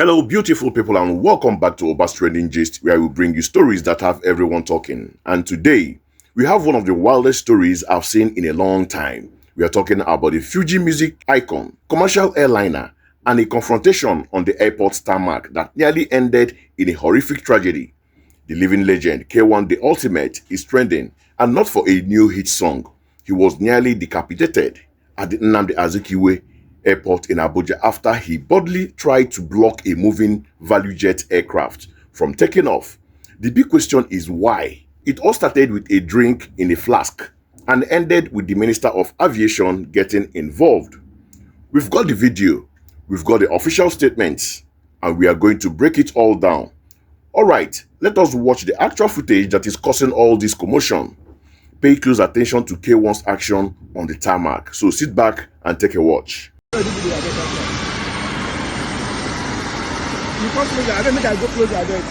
Hello, beautiful people, and welcome back to Oba's Trending Gist, where we bring you stories that have everyone talking. And today, we have one of the wildest stories I've seen in a long time. We are talking about the Fuji music icon, commercial airliner, and a confrontation on the airport's tarmac that nearly ended in a horrific tragedy. The living legend, K1 The Ultimate, is trending, and not for a new hit song. He was nearly decapitated at the Nnamdi Azikiwe Airport in Abuja after he boldly tried to block a moving ValueJet aircraft from taking off. The big question is why? It all started with a drink in a flask and ended with the Minister of Aviation getting involved. We've got the video, we've got the official statements, and we are going to break it all down. Alright, let us watch the actual footage that is causing all this commotion. Pay close attention to K1's action on the tarmac, so sit back and take a watch. You come closer, I don't make I go closer, I beg.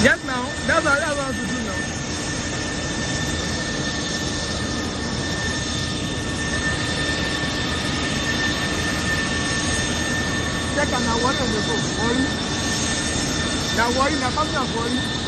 Yes, now, that's what I want to do now. Check on now, what on the phone? Worry. Now worry, now come down, worry.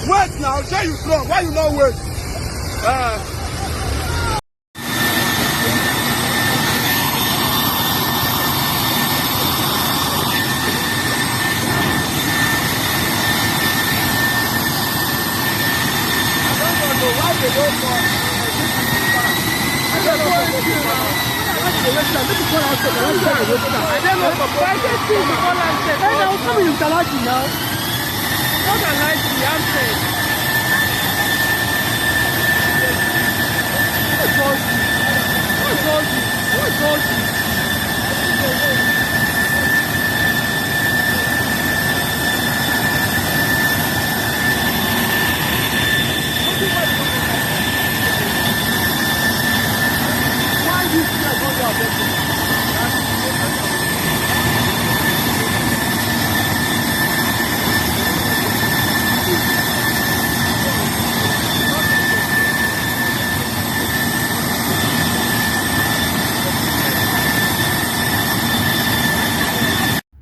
Wait now, say you strong, why you not wait?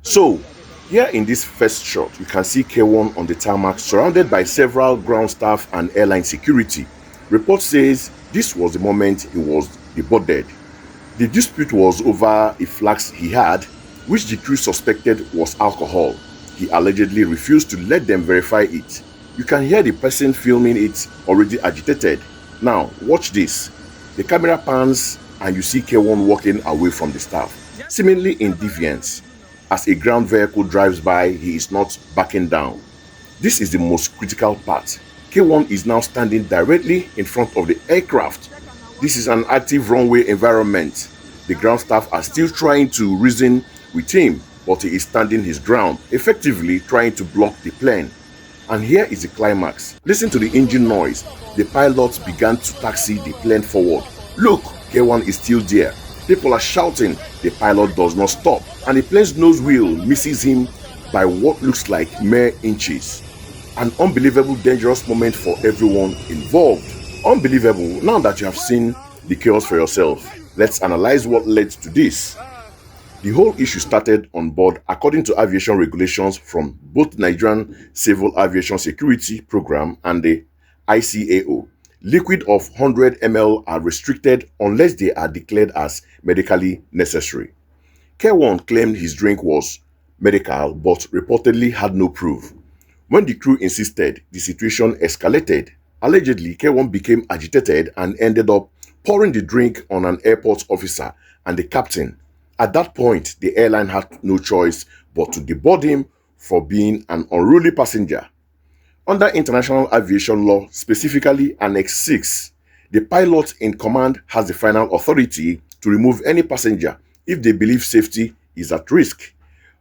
So, here in this first shot, you can see K1 on the tarmac surrounded by several ground staff and airline security. Report says this was the moment he was deboarded. The dispute was over a flask he had, which the crew suspected was alcohol. He allegedly refused to let them verify it. You can hear the person filming it already agitated. Now, watch this. The camera pans and you see K1 walking away from the staff, seemingly in defiance. As a ground vehicle drives by, he is not backing down. This is the most critical part. K1 is now standing directly in front of the aircraft. This is an active runway environment. The ground staff are still trying to reason with him, but he is standing his ground, effectively trying to block the plane. And here is the climax. Listen to the engine noise. The pilots began to taxi the plane forward. Look, K1 is still there. People are shouting. The pilot does not stop, and the plane's nose wheel misses him by what looks like mere inches. An unbelievable dangerous moment for everyone involved. Unbelievable. Now that you have seen the chaos for yourself, let's analyze what led to this. The whole issue started on board according to aviation regulations from both Nigerian Civil Aviation Security Program and the ICAO. Liquid of 100 ml are restricted unless they are declared as medically necessary. K1 claimed his drink was medical but reportedly had no proof. When the crew insisted, the situation escalated. Allegedly, K1 became agitated and ended up pouring the drink on an airport officer and the captain. At that point, the airline had no choice but to deboard him for being an unruly passenger. Under international aviation law, specifically Annex 6, the pilot in command has the final authority to remove any passenger if they believe safety is at risk.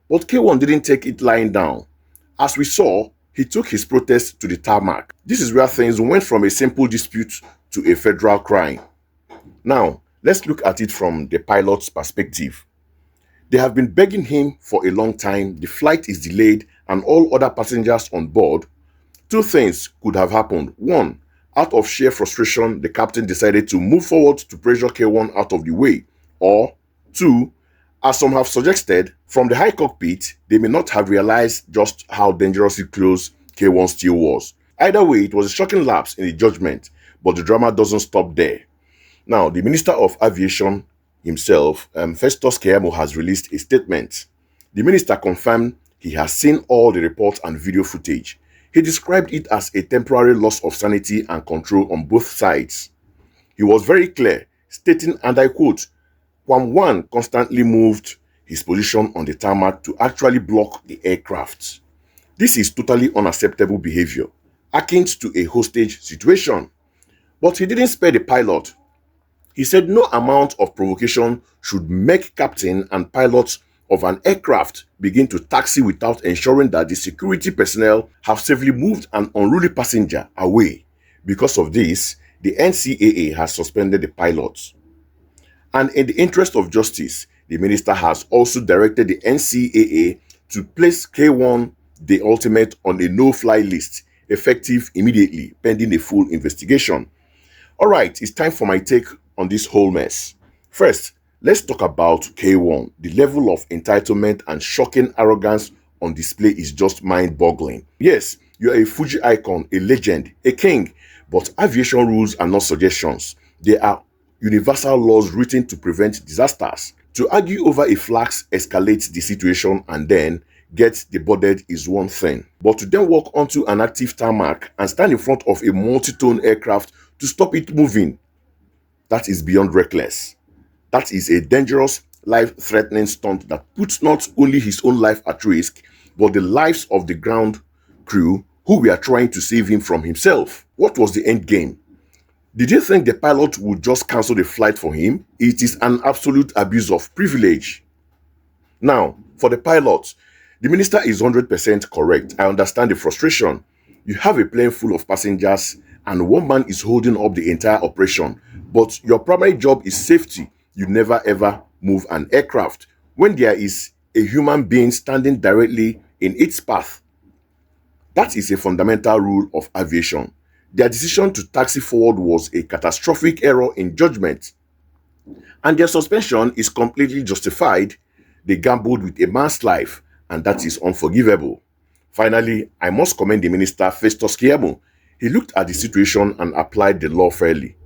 But K1 didn't take it lying down. As we saw, he took his protest to the tarmac. This is where things went from a simple dispute to a federal crime. Now, let's look at it from the pilot's perspective. They have been begging him for a long time, the flight is delayed, and all other passengers on board. Two things could have happened. One, out of sheer frustration, the captain decided to move forward to pressure K1 out of the way. Or two, as some have suggested, from the high cockpit, they may not have realized just how dangerously close K1 still was. Either way, it was a shocking lapse in the judgment, but the drama doesn't stop there. Now, the Minister of Aviation himself, Festus Keyamo, has released a statement. The minister confirmed he has seen all the reports and video footage. He described it as a temporary loss of sanity and control on both sides. He was very clear, stating, and I quote, "Kwam constantly moved his position on the tarmac to actually block the aircraft. This is totally unacceptable behavior, akin to a hostage situation." But he didn't spare the pilot. He said no amount of provocation should make captain and pilots of an aircraft begin to taxi without ensuring that the security personnel have safely moved an unruly passenger away. Because of this, the NCAA has suspended the pilots. And in the interest of justice, the minister has also directed the NCAA to place K1, the ultimate, on a no-fly list, effective immediately, pending a full investigation. Alright, it's time for my take on this whole mess. First, let's talk about K1. The level of entitlement and shocking arrogance on display is just mind-boggling. Yes, you're a Fuji icon, a legend, a king, but aviation rules are not suggestions. They are universal laws written to prevent disasters. To argue over a flask escalates the situation and then get deboarded is one thing. But to then walk onto an active tarmac and stand in front of a multi-ton aircraft to stop it moving, that is beyond reckless. That is a dangerous, life-threatening stunt that puts not only his own life at risk, but the lives of the ground crew who were trying to save him from himself. What was the end game? Did you think the pilot would just cancel the flight for him? It is an absolute abuse of privilege. Now, for the pilot, the minister is 100% correct. I understand the frustration. You have a plane full of passengers and one man is holding up the entire operation, but your primary job is safety. You never ever move an aircraft when there is a human being standing directly in its path. That is a fundamental rule of aviation. Their decision to taxi forward was a catastrophic error in judgment, and their suspension is completely justified. They gambled with a man's life, and that is unforgivable. Finally, I must commend the minister Festus Keyamo. He looked at the situation and applied the law fairly.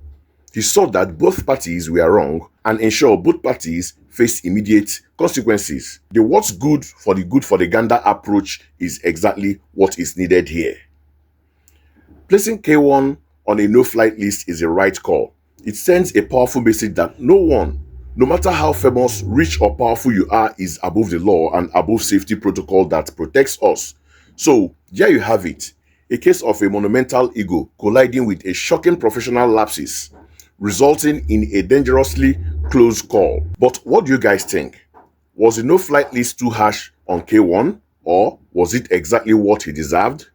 He saw that both parties were wrong and ensured both parties face immediate consequences. The what's good for the gander approach is exactly what is needed here. Placing K1 on a no-flight list is a right call. It sends a powerful message that no No matter how famous, rich or powerful you are is above the law and above safety protocol that protects us. So, there you have it. A case of a monumental ego colliding with a shocking professional lapses, resulting in a dangerously close call. But what do you guys think? Was the no-flight list too harsh on K1, or was it exactly what he deserved?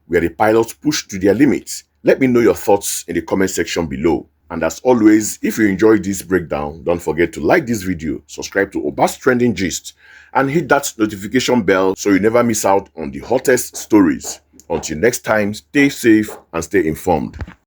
Were the pilots pushed to their limits? Let me know your thoughts in the comment section below. And as always, if you enjoyed this breakdown, don't forget to like this video, subscribe to Obas Trending Gist, and hit that notification bell so you never miss out on the hottest stories. Until next time, stay safe and stay informed.